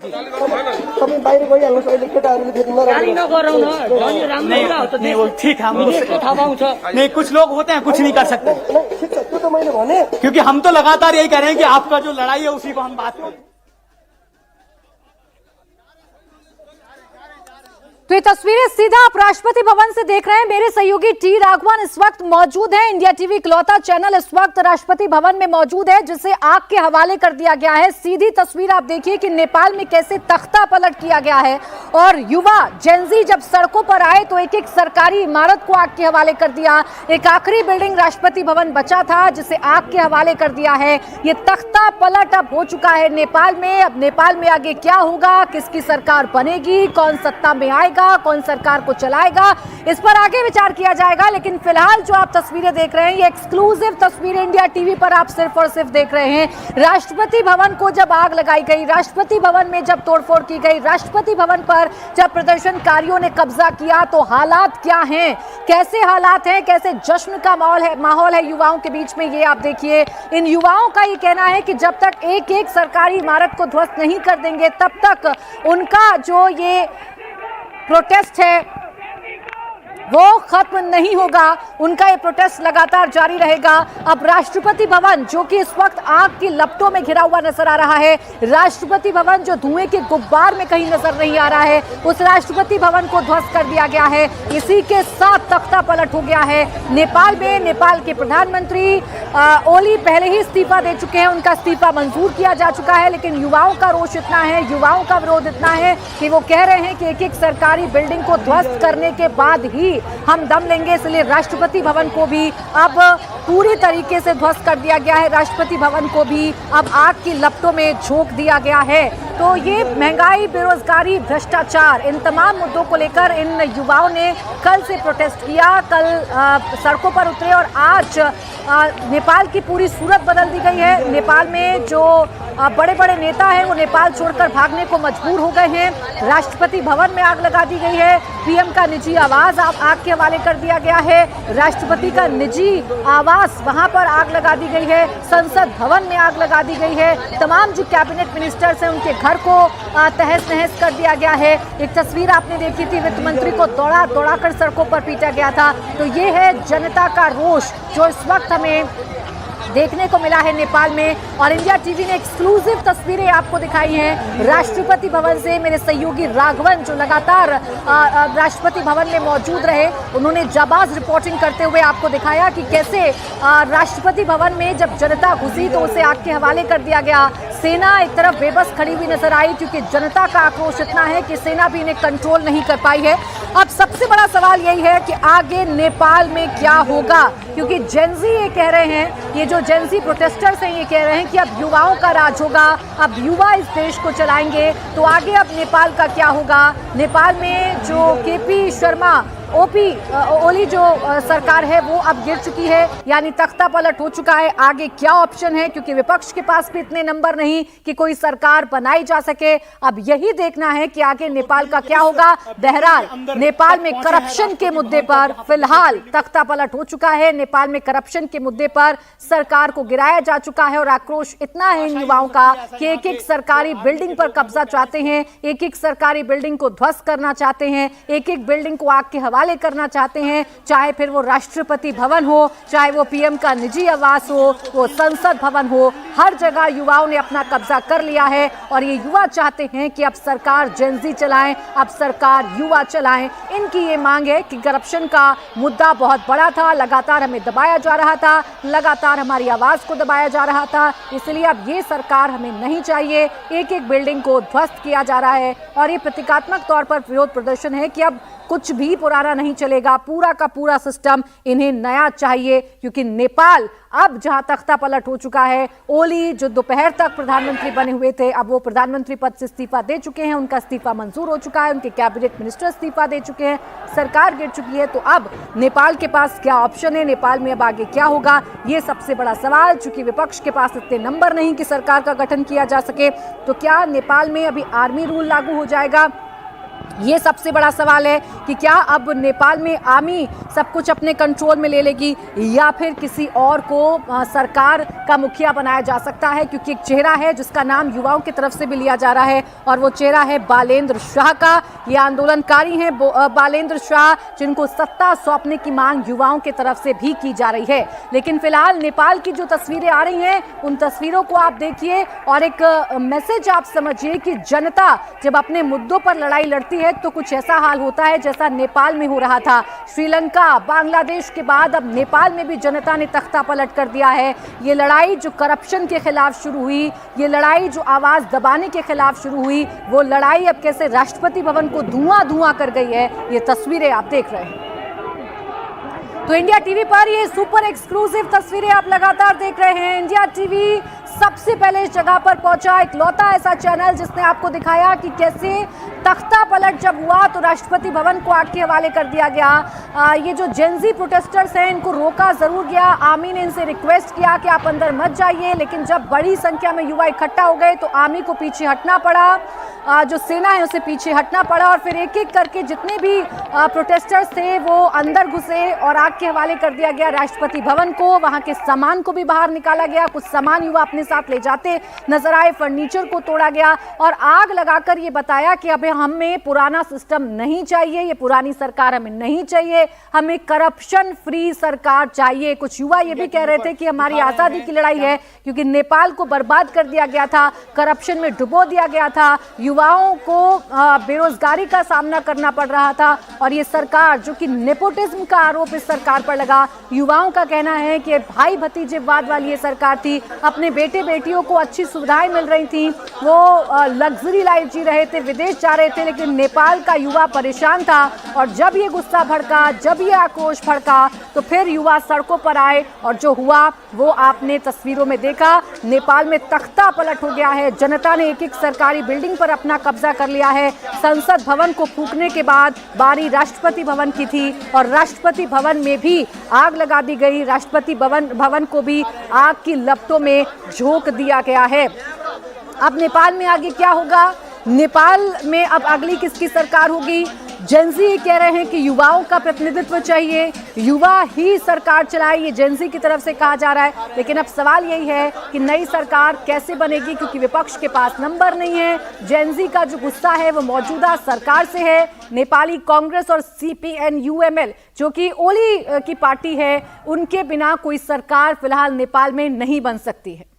तपाईँ बाहिर गइहाल्नुहोस्, अहिले केटाहरूले फेरि नहीं वो ठीक है, हम नहीं, कुछ लोग होते हैं कुछ नहीं कर सकते। ठिक छ, त्यो त मैले भने। क्योंकि हम तो लगातार यही कह रहे हैं कि आपका जो लड़ाई है उसी को हम बात करें। तो ये तस्वीरें सीधा आप राष्ट्रपति भवन से देख रहे हैं। मेरे सहयोगी टी राघवन इस वक्त मौजूद हैं। इंडिया टीवी इकलौता चैनल इस वक्त राष्ट्रपति भवन में मौजूद है, जिसे आग के हवाले कर दिया गया है। सीधी तस्वीर आप देखिए कि नेपाल में कैसे तख्ता पलट किया गया है और युवा जेनजी जब सड़कों पर आए तो एक एक सरकारी इमारत को आग के हवाले कर दिया। एक आखिरी बिल्डिंग राष्ट्रपति भवन बचा था जिसे आग के हवाले कर दिया है। ये तख्ता पलट अब हो चुका है नेपाल में। अब नेपाल में आगे क्या होगा, किसकी सरकार बनेगी, कौन सत्ता में आएगा, कौन सरकार को चलाएगा, इस पर आगे विचार किया जाएगा। लेकिन फिलहाल जो आप तस्वीरें देख रहे हैं ये एक्सक्लूसिव तस्वीर इंडिया टीवी पर आप सिर्फ और सिर्फ देख रहे हैं। राष्ट्रपति भवन को जब आग लगाई गई, राष्ट्रपति भवन में जब तोड़फोड़ की गई, राष्ट्रपति भवन पर जब प्रदर्शनकारियों ने कब्जा किया, तो हालात क्या हैं, कैसे हालात हैं, कैसे जश्न का माहौल है युवाओं के बीच में, ये आप देखिए। इन युवाओं का ये कहना है कि जब तक एक एक सरकारी इमारत को ध्वस्त नहीं कर देंगे तब तक उनका जो ये प्रोटेस्ट है वो खत्म नहीं होगा। उनका ये प्रोटेस्ट लगातार जारी रहेगा। अब राष्ट्रपति भवन जो कि इस वक्त आग की लपटों में घिरा हुआ नजर आ रहा है, राष्ट्रपति भवन जो धुएं के गुब्बार में कहीं नजर नहीं आ रहा है, उस राष्ट्रपति भवन को ध्वस्त कर दिया गया है। इसी के साथ तख्ता पलट हो गया है नेपाल में। नेपाल के प्रधानमंत्री ओली पहले ही इस्तीफा दे चुके हैं, उनका इस्तीफा मंजूर किया जा चुका है। लेकिन युवाओं का रोष इतना है, युवाओं का विरोध इतना है कि वो कह रहे हैं कि एक एक सरकारी बिल्डिंग को ध्वस्त करने के बाद ही हम दम लेंगे। इसलिए राष्ट्रपति भवन को भी अब पूरी तरीके से ध्वस्त कर दिया गया है। राष्ट्रपति भवन को भी अब आग की लपटों में झोंक दिया गया है। तो ये महंगाई, बेरोजगारी, भ्रष्टाचार, इन तमाम मुद्दों को लेकर इन युवाओं ने कल से प्रोटेस्ट किया, कल सड़कों पर उतरे और आज नेपाल की पूरी सूरत बदल दी गई है। नेपाल में जो बड़े बड़े नेता हैं वो नेपाल छोड़कर भागने को मजबूर हो गए हैं। राष्ट्रपति भवन में आग लगा दी गई है। पीएम का निजी आवास आग के हवाले कर दिया गया है। राष्ट्रपति का निजी आवास, वहां पर आग लगा दी गई है। संसद भवन में आग लगा दी गई है। तमाम जो कैबिनेट मिनिस्टर्स हैं उनके घर को तहस नहस कर दिया गया है। एक तस्वीर आपने देखी थी, वित्त मंत्री को दौड़ा दौड़ा कर सड़कों पर पीटा गया था। तो ये है जनता का रोष जो इस वक्त हमें देखने को मिला है नेपाल में। और इंडिया टीवी ने एक्सक्लूसिव तस्वीरें आपको दिखाई हैं राष्ट्रपति भवन से। मेरे सहयोगी राघवन जो लगातार राष्ट्रपति भवन में मौजूद रहे, उन्होंने जाबाज रिपोर्टिंग करते हुए आपको दिखाया कि कैसे राष्ट्रपति भवन में जब जनता घुसी तो उसे आग के हवाले कर दिया गया। सेना एक तरफ बेबस खड़ी हुई नजर आई क्योंकि जनता का आक्रोश इतना है कि सेना भी इन्हें कंट्रोल नहीं कर पाई है। अब सबसे बड़ा सवाल यही है कि आगे नेपाल में क्या होगा, क्योंकि जेनजी ये कह रहे हैं, ये जो जेनजी प्रोटेस्टर्स हैं ये कह रहे हैं कि अब युवाओं का राज होगा, अब युवा इस देश को चलाएंगे। तो आगे अब नेपाल का क्या होगा? नेपाल में जो केपी शर्मा ओली जो सरकार है वो अब गिर चुकी है, यानी तख्ता पलट हो चुका है। आगे क्या ऑप्शन है, क्योंकि विपक्ष के पास भी इतने नंबर नहीं कि कोई सरकार बनाई जा सके। अब यही देखना है कि आगे नेपाल का क्या होगा। बहरहाल नेपाल में करप्शन के मुद्दे पर फिलहाल तख्ता पलट हो चुका है। नेपाल में करप्शन के मुद्दे पर सरकार को गिराया जा चुका है और आक्रोश इतना है इन युवाओं का कि एक एक सरकारी बिल्डिंग पर कब्जा चाहते हैं, एक एक सरकारी बिल्डिंग को ध्वस्त करना चाहते हैं, एक एक बिल्डिंग को आग के हवाले करना चाहते हैं। चाहे फिर वो राष्ट्रपति भवन हो, चाहे वो पीएम का निजी आवास हो, वो संसद भवन हो, हर जगह युवाओं ने अपना कब्जा कर लिया है। और ये युवा चाहते हैं कि अब सरकार जेनजी चलाएं, अब सरकार युवा चलाएं। इनकी ये मांग है कि करप्शन का मुद्दा बहुत बड़ा था, लगातार हमें दबाया जा रहा था, लगातार हमारी आवाज को दबाया जा रहा था, इसलिए अब ये सरकार हमें नहीं चाहिए। एक एक बिल्डिंग को ध्वस्त किया जा रहा है और ये प्रतीकात्मक तौर पर विरोध प्रदर्शन है कि अब कुछ भी पुराना नहीं चलेगा, पूरा का पूरा सिस्टम इन्हें नया चाहिए। क्योंकि नेपाल अब जहां तख्ता पलट हो चुका है, ओली जो दोपहर तक प्रधानमंत्री बने हुए थे, अब वो प्रधानमंत्री पद से इस्तीफा दे चुके हैं, उनका इस्तीफा मंजूर हो चुका है, उनके कैबिनेट मिनिस्टर इस्तीफा दे चुके हैं, सरकार गिर चुकी है। तो अब नेपाल के पास क्या ऑप्शन है, नेपाल में अब आगे क्या होगा, ये सबसे बड़ा सवाल। चूंकि विपक्ष के पास इतने नंबर नहीं कि सरकार का गठन किया जा सके, तो क्या नेपाल में अभी आर्मी रूल लागू हो जाएगा, ये सबसे बड़ा सवाल है। कि क्या अब नेपाल में आर्मी सब कुछ अपने कंट्रोल में ले लेगी या फिर किसी और को सरकार का मुखिया बनाया जा सकता है, क्योंकि एक चेहरा है जिसका नाम युवाओं की तरफ से भी लिया जा रहा है और वो चेहरा है बालेंद्र शाह का। ये आंदोलनकारी हैं बालेंद्र शाह, जिनको सत्ता सौंपने की मांग युवाओं की तरफ से भी की जा रही है। लेकिन फिलहाल नेपाल की जो तस्वीरें आ रही हैं उन तस्वीरों को आप देखिए और एक मैसेज आप समझिए कि जनता जब अपने मुद्दों पर लड़ाई लड़ती है तो कुछ ऐसा हाल होता है जैसा नेपाल में हो रहा था। श्रीलंका, बांग्लादेश के बाद अब नेपाल में भी जनता ने तख्ता पलट कर दिया है। ये लड़ाई जो करप्शन के खिलाफ शुरू हुई, ये लड़ाई जो आवाज दबाने के खिलाफ शुरू हुई, वो लड़ाई अब कैसे राष्ट्रपति भवन को धुआं धुआं कर गई है, ये तस्वीरें आप देख रहे हैं। तो इंडिया टीवी पर ये सुपर एक्सक्लूसिव तस्वीरें आप लगातार देख रहे हैं। इंडिया टीवी सबसे पहले इस जगह पर पहुंचा, इकलौता ऐसा चैनल जिसने आपको दिखाया कि कैसे तख्ता पलट जब हुआ तो राष्ट्रपति भवन को आग के हवाले कर दिया गया। ये जो जेनजी प्रोटेस्टर्स हैं इनको रोका जरूर गया। आर्मी ने इनसे रिक्वेस्ट किया कि आप अंदर मत जाइए, लेकिन जब बड़ी संख्या में युवा इकट्ठा हो गए तो आर्मी को पीछे हटना पड़ा, जो सेना है उसे पीछे हटना पड़ा और फिर एक एक करके जितने भी प्रोटेस्टर्स थे वो अंदर घुसे और आग के हवाले कर दिया गया राष्ट्रपति भवन को। वहां के सामान को भी बाहर निकाला गया, कुछ सामान युवा अपने साथ ले जाते नजर आए, फर्नीचर को तोड़ा गया और आग लगाकर ये बताया कि अब हमें पुराना सिस्टम नहीं चाहिए, ये पुरानी सरकार हमें नहीं चाहिए, हमें करप्शन फ्री सरकार चाहिए। कुछ युवा ये भी कह रहे थे कि हमारी आजादी की लड़ाई है, क्योंकि नेपाल को बर्बाद कर दिया गया था, करप्शन में डुबो दिया गया था, युवाओं को बेरोजगारी का सामना करना पड़ रहा था और ये सरकार जो कि नेपोटिज्म का आरोप इस सरकार पर लगा। युवाओं का कहना है कि भाई भतीजेवाद वाली ये सरकार थी, अपने बेटे बेटियों को अच्छी सुविधाएं मिल रही थी, वो लग्जरी लाइफ जी रहे थे, विदेश जा रहे थे, लेकिन नेपाल का युवा परेशान था और जब ये गुस्सा भड़का, जब ये आक्रोश भड़का तो फिर युवा सड़कों पर आए और जो हुआ वो आपने तस्वीरों में देखा। नेपाल में तख्ता पलट हो गया है, जनता ने एक एक सरकारी बिल्डिंग पर अपना कब्जा कर लिया है। संसद भवन को फूंकने के बाद बारी राष्ट्रपति भवन की थी और राष्ट्रपति भवन में भी आग लगा दी गई, राष्ट्रपति भवन को भी आग की लपटों में झोंक दिया गया है। अब नेपाल में आगे क्या होगा, नेपाल में अब अगली किसकी सरकार होगी? जेनजी कह रहे हैं कि युवाओं का प्रतिनिधित्व चाहिए, युवा ही सरकार चलाए, ये जेनजी की तरफ से कहा जा रहा है। लेकिन अब सवाल यही है कि नई सरकार कैसे बनेगी, क्योंकि विपक्ष के पास नंबर नहीं है। जेनजी का जो गुस्सा है वो मौजूदा सरकार से है। नेपाली कांग्रेस और CPN-UML जो कि ओली की पार्टी है, उनके बिना कोई सरकार फिलहाल नेपाल में नहीं बन सकती है।